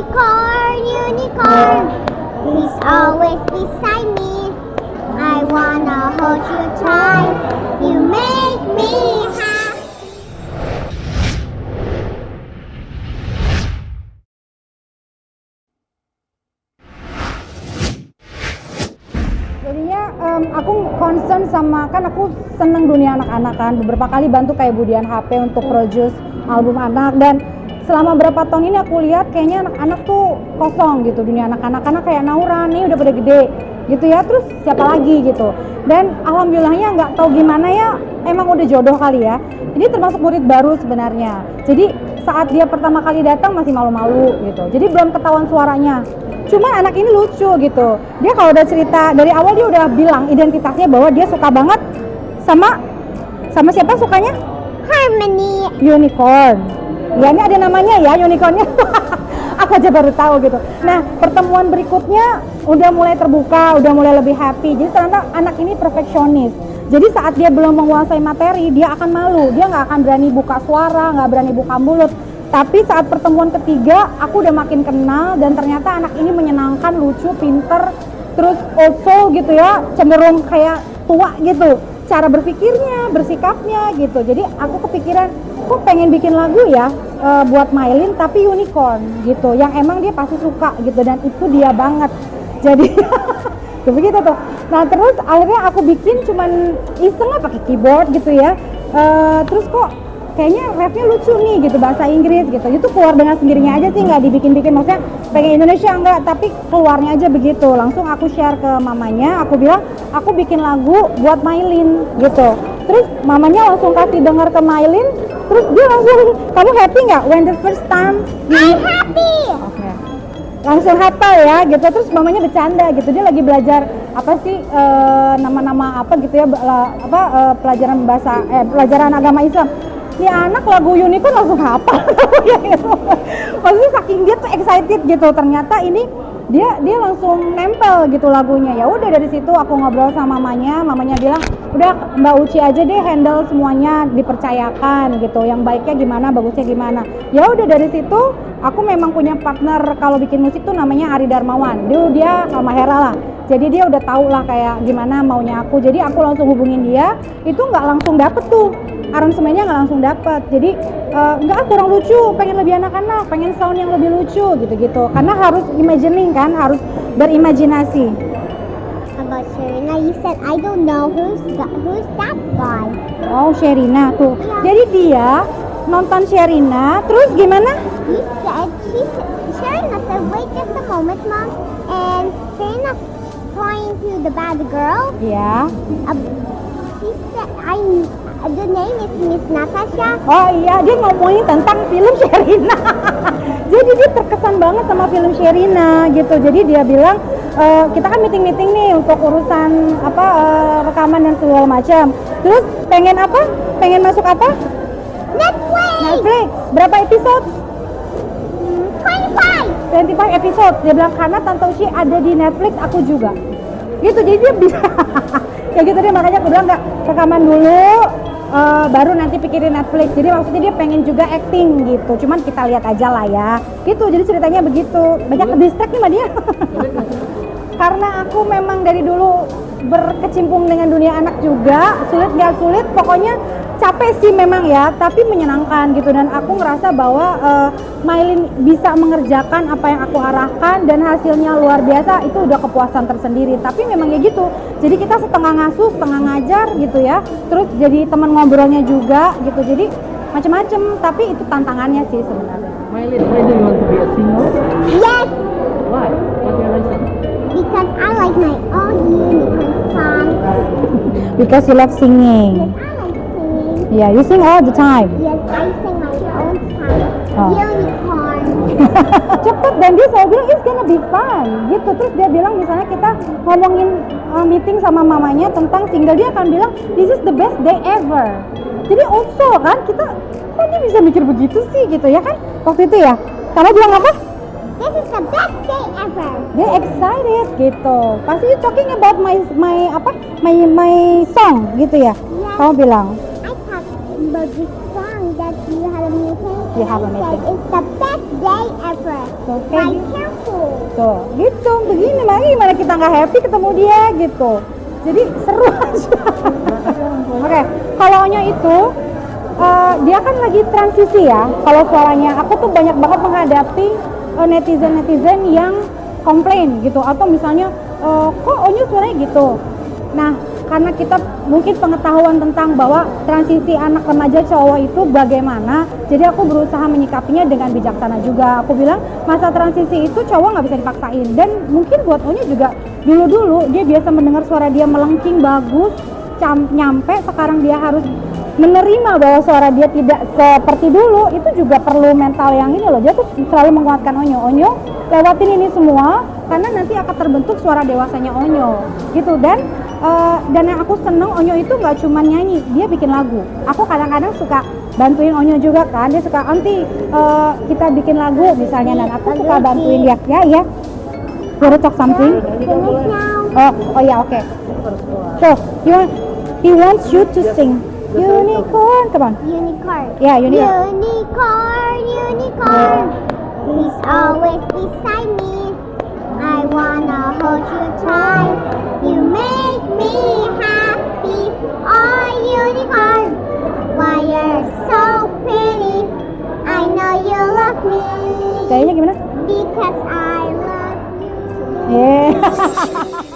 Unicorn, unicorn, please always beside me. I wanna hold you tight. You make me happy. Jadinya aku concern sama, kan aku seneng dunia anak-anak kan, beberapa kali bantu kayak Budian HP untuk produce album anak, dan selama berapa tahun ini aku lihat kayaknya anak-anak tuh kosong gitu dunia anak-anak, karena kayak Naura nih udah pada gede gitu ya, terus siapa lagi gitu. Dan alhamdulillahnya nggak tahu gimana ya, emang udah jodoh kali ya, ini termasuk murid baru sebenarnya. Jadi saat dia pertama kali datang masih malu-malu gitu, jadi belum ketahuan suaranya. Cuma anak ini lucu gitu, dia kalau udah cerita dari awal dia udah bilang identitasnya bahwa dia suka banget sama siapa sukanya? Harmony. Unicorn. Ya ini ada namanya ya unicornnya. Aku aja baru tahu gitu. Nah pertemuan berikutnya udah mulai terbuka, udah mulai lebih happy. Jadi ternyata anak ini perfeksionis. Jadi saat dia belum menguasai materi, dia akan malu, dia nggak akan berani buka suara, nggak berani buka mulut. Tapi saat pertemuan ketiga, aku udah makin kenal dan ternyata anak ini menyenangkan, lucu, pinter, terus also gitu ya, cenderung kayak tua gitu, cara berpikirnya, bersikapnya gitu. Jadi aku kepikiran, kok pengen bikin lagu ya buat Mylin tapi unicorn gitu, yang emang dia pasti suka gitu, dan itu dia banget. Jadi begitu tuh. Nah terus akhirnya aku bikin cuman iseng lah pakai keyboard gitu ya. Terus kok kayaknya rapnya lucu nih gitu, bahasa Inggris gitu, itu keluar dengan sendirinya aja sih, nggak dibikin-bikin, maksudnya pengen Indonesia enggak, tapi keluarnya aja begitu. Langsung aku share ke mamanya, aku bilang aku bikin lagu buat Mylin gitu. Terus mamanya langsung kasih dengar ke Mylin, terus dia langsung, kamu happy nggak when the first time? I'm happy. Okay. Langsung hafal ya gitu. Terus mamanya bercanda gitu, dia lagi belajar apa sih nama-nama apa gitu ya, pelajaran bahasa pelajaran agama Islam. Ini anak lagu unicorn langsung hafal. Maksudnya saking dia tuh excited gitu, ternyata ini dia langsung nempel gitu lagunya. Ya udah dari situ aku ngobrol sama mamanya bilang udah Mbak Uci aja deh handle semuanya, dipercayakan gitu, yang baiknya gimana, bagusnya gimana. Ya udah dari situ aku memang punya partner kalau bikin musik tuh namanya Ari Darmawan, dia Mahera lah, jadi dia udah tahu lah kayak gimana maunya aku. Jadi aku langsung hubungin dia, itu nggak langsung dapet tuh aransemennya, nggak langsung dapet. Jadi nggak, kurang lucu, pengen lebih anak-anak, pengen sound yang lebih lucu gitu-gitu, karena harus imagining kan, harus berimajinasi. About Sherina, you said I don't know who's that guy. Oh Sherina tuh, jadi dia nonton Sherina, terus gimana? He said Sherina said, wait just a moment, mom, and Sherina pointing to the bad girl. Ya. She said, the name is Miss Natasha. Oh iya, dia ngomongin tentang film Sherina. Jadi dia terkesan banget sama film Sherina gitu. Jadi dia bilang kita kan meeting nih untuk urusan rekaman dan segala macam. Terus pengen apa? Pengen masuk apa? Netflix. Berapa episode? 25 episode. Dia bilang karena Tante Uci ada di Netflix, aku juga. Gitu, jadi dia bisa. Kayak gitu deh, makanya aku bilang nggak, rekaman dulu baru nanti pikirin Netflix. Jadi maksudnya dia pengen juga acting gitu, cuman kita lihat aja lah ya gitu. Jadi ceritanya begitu, banyak ke-distract nih sama dia. Karena aku memang dari dulu berkecimpung dengan dunia anak juga, sulit nggak sulit, pokoknya capek sih memang ya, tapi menyenangkan gitu. Dan aku ngerasa bahwa Mylin bisa mengerjakan apa yang aku arahkan dan hasilnya luar biasa, itu udah kepuasan tersendiri. Tapi memang ya gitu, jadi kita setengah ngasuh, setengah ngajar gitu ya, terus jadi teman ngobrolnya juga gitu, jadi macem-macem, tapi itu tantangannya sih sebenarnya. Mylin, why do you want to be a singer? Yes, Why? What's your reason? because I like my own unicorn song. Because you love singing. Yes, I like singing. Yeah, you sing all the time. Yes, I sing my own song. Oh. Unicorn. Cepet, dan dia selalu bilang it's gonna be fun gitu. Terus dia bilang misalnya kita ngomongin meeting sama mamanya tentang single, dia akan bilang this is the best day ever. Jadi also kan kita, kok dia bisa mikir begitu sih gitu ya kan waktu itu ya. Kamu bilang apa? This is the best day ever. Dia excited gitu. Pasti you talking about my song gitu ya. Yes. Kamu bilang I talked about this song that you have a meeting. You have a and I meeting. said it's the best day ever. Okay. Be careful. Tuh, gitu. Begini lagi gimana kita nggak happy ketemu dia gitu. Jadi seru aja. Oke, kalau Onyo itu dia kan lagi transisi ya. Kalau suaranya, aku tuh banyak banget menghadapi netizen yang komplain gitu, atau misalnya kok Onyo suaranya gitu. Nah, karena kita mungkin pengetahuan tentang bahwa transisi anak remaja cowok itu bagaimana, jadi aku berusaha menyikapinya dengan bijaksana juga. Aku bilang masa transisi itu cowok nggak bisa dipaksain, dan mungkin buat Onyo juga dulu dia biasa mendengar suara dia melengking bagus, nyampe sekarang dia harus menerima bahwa suara dia tidak seperti dulu. Itu juga perlu mental yang ini loh. Dia tuh selalu menguatkan Onyo lewatin ini semua karena nanti akan terbentuk suara dewasanya Onyo gitu. Dan yang aku seneng Onyo itu nggak cuma nyanyi, dia bikin lagu. Aku kadang-kadang suka bantuin Onyo juga kan, dia suka nanti kita bikin lagu misalnya, dan aku suka bantuin dia. Ya you talk something. Finish now. Oh ya, oke. So he wants you to sing unicorn, come on. Unicorn. Yeah, unicorn. Unicorn. Please always beside me. I wanna hold you tight. You make me happy. Oh, unicorn. Why you're so pretty. I know you love me. Kayaknya gimana? Because I love you. Yeah.